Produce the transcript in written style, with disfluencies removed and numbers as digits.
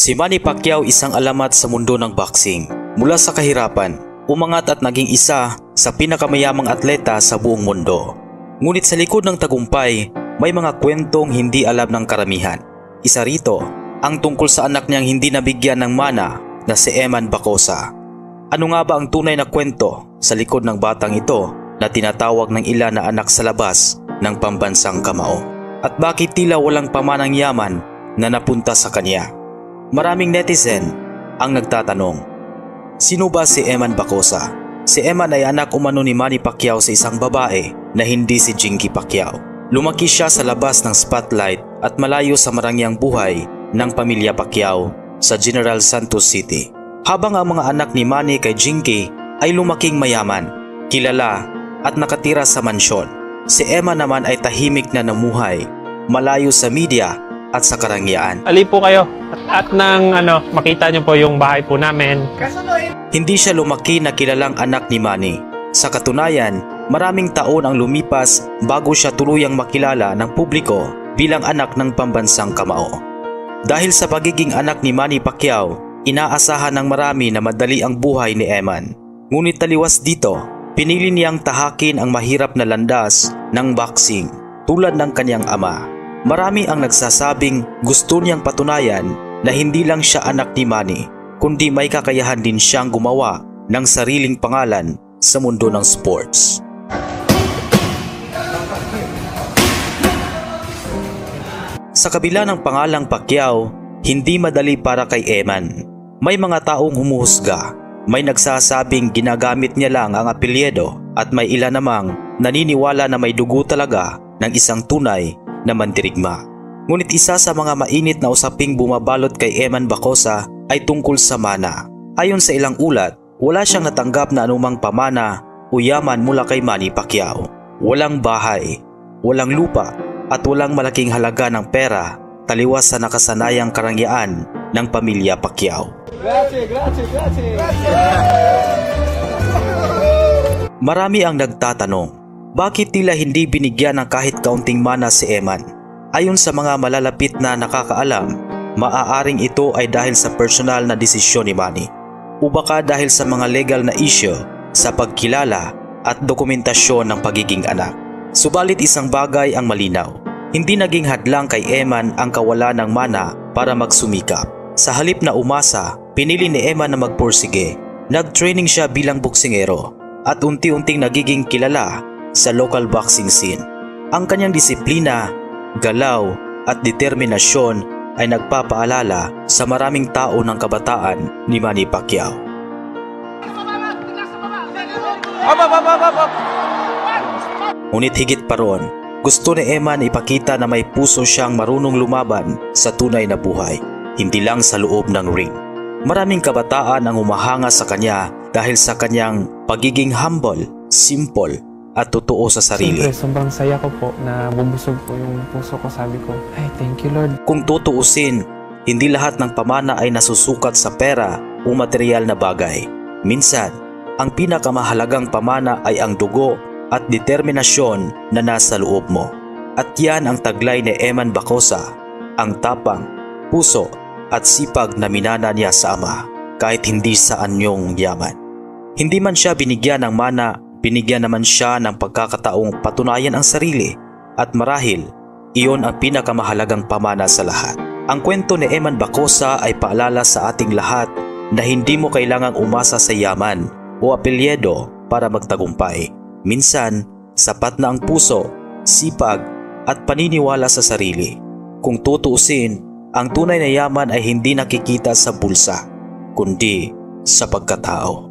Si Manny Pacquiao isang alamat sa mundo ng boxing. Mula sa kahirapan, umangat at naging isa sa pinakamayamang atleta sa buong mundo. Ngunit sa likod ng tagumpay, may mga kwentong hindi alam ng karamihan. Isa rito, ang tungkol sa anak niyang hindi nabigyan ng mana na si Eman Bacosa. Ano nga ba ang tunay na kwento sa likod ng batang ito na tinatawag ng ilan na anak sa labas ng pambansang kamao? At bakit tila walang pamanang yaman na napunta sa kanya? Maraming netizen ang nagtatanong, sino ba si Eman Bacosa? Si Eman ay anak umano ni Manny Pacquiao sa isang babae na hindi si Jinky Pacquiao. Lumaki siya sa labas ng spotlight at malayo sa marangyang buhay ng pamilya Pacquiao sa General Santos City. Habang ang mga anak ni Manny kay Jinky ay lumaking mayaman, kilala at nakatira sa mansyon, si Eman naman ay tahimik na namuhay, malayo sa media at sa karangyaan. Ali po kayo at nang makita niyo po yung bahay po namin. Hindi siya lumaki na kilalang anak ni Manny. Sa katunayan, maraming taon ang lumipas bago siya tuluyang makilala ng publiko bilang anak ng pambansang kamao. Dahil sa pagiging anak ni Manny Pacquiao, inaasahan ng marami na madali ang buhay ni Eman. Ngunit taliwas dito, pinili niyang tahakin ang mahirap na landas ng boxing tulad ng kanyang ama. Marami ang nagsasabing gusto niyang patunayan na hindi lang siya anak ni Manny, kundi may kakayahan din siyang gumawa ng sariling pangalan sa mundo ng sports. Sa kabila ng pangalang Pacquiao, hindi madali para kay Eman. May mga taong humuhusga, may nagsasabing ginagamit niya lang ang apelyido at may ilan namang naniniwala na may dugo talaga ng isang tunay na mandirigma. Ngunit isa sa mga mainit na usaping bumabalot kay Eman Bacosa ay tungkol sa mana. Ayon sa ilang ulat, wala siyang natanggap na anumang pamana o yaman mula kay Manny Pacquiao. Walang bahay, walang lupa at walang malaking halaga ng pera taliwas sa nakasanayang karangyaan ng pamilya Pacquiao. Grazie. Marami ang nagtatanong, bakit tila hindi binigyan ng kahit kaunting mana si Eman? Ayon sa mga malalapit na nakakaalam, maaaring ito ay dahil sa personal na desisyon ni Manny o baka dahil sa mga legal na issue sa pagkilala at dokumentasyon ng pagiging anak. Subalit isang bagay ang malinaw, hindi naging hadlang kay Eman ang kawalan ng mana para magsumikap. Sa halip na umasa, pinili ni Eman na magpursige. Nag-training siya bilang boksingero at unti-unting nagiging kilala sa local boxing scene. Ang kanyang disiplina, galaw at determinasyon ay nagpapaalala sa maraming tao ng kabataan ni Manny Pacquiao. Ngunit higit pa ron, gusto ni Eman ipakita na may puso siyang marunong lumaban sa tunay na buhay, hindi lang sa loob ng ring. Maraming kabataan ang humahanga sa kanya dahil sa kanyang pagiging humble, simple at totoo sa sarili. Siyempre, sobrang saya ko po na bubusog po yung puso ko. Sabi ko, ay thank you Lord. Kung tutuusin, hindi lahat ng pamana ay nasusukat sa pera o material na bagay. Minsan, ang pinakamahalagang pamana ay ang dugo at determinasyon na nasa loob mo. At yan ang taglay ni Eman Bacosa, ang tapang, puso at sipag na minana niya sa ama kahit hindi sa anyong yaman. Hindi man siya binigyan ng mana, binigyan naman siya ng pagkakataong patunayan ang sarili at marahil iyon ang pinakamahalagang pamana sa lahat. Ang kwento ni Eman Bacosa ay paalala sa ating lahat na hindi mo kailangang umasa sa yaman o apelyido para magtagumpay. Minsan, sapat na ang puso, sipag at paniniwala sa sarili. Kung tutuusin, ang tunay na yaman ay hindi nakikita sa bulsa, kundi sa pagkatao.